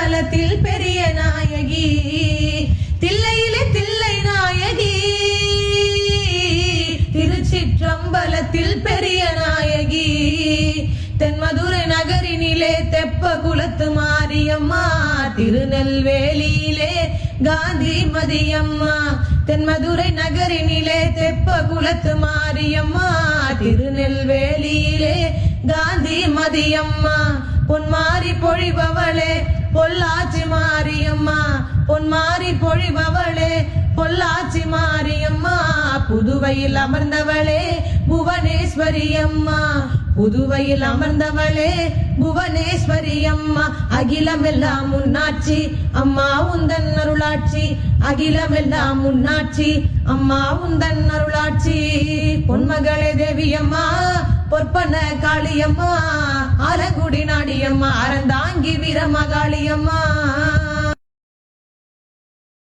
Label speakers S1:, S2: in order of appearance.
S1: திருச்சிற்றம்பலத்தில் பெரிய நாயகி தில்லையிலே தில்லை நாயகி திருச்சிற்றம்பலத்தில் பெரிய நாயகி தென்மதுரை நகரினிலே தெப்ப குலத்து மாரியம்மா திருநெல்வேலியிலே காந்தி மதியம்மா தென்மதுரை நகரினிலே தெப்ப குலத்து மாரியம்மா திருநெல்வேலியிலே காந்தி மதியம்மா பொன்மாரி பொழிபவளே பொள்ளாச்சி மாரியம்மா பொன்மாரி பொழிபவளே பொள்ளாச்சி மாரியம்மா புதுவையில் அமர்ந்தவளே புவனேஸ்வரி அம்மா புதுவையில் அமர்ந்தவளே புவனேஸ்வரி அம்மா அகிலமெல்லாம் முன்னாட்சி அம்மா உந்தன் அருளாட்சி அகிலமெல்லாம் முன்னாட்சி அம்மா உந்தன் அருளாட்சி பொன்மகளே தேவியம்மா பொற்பன காளியம்மா அலங்குடி நாடியம்மா அறந்தாங்கி வீரமகாளியம்மா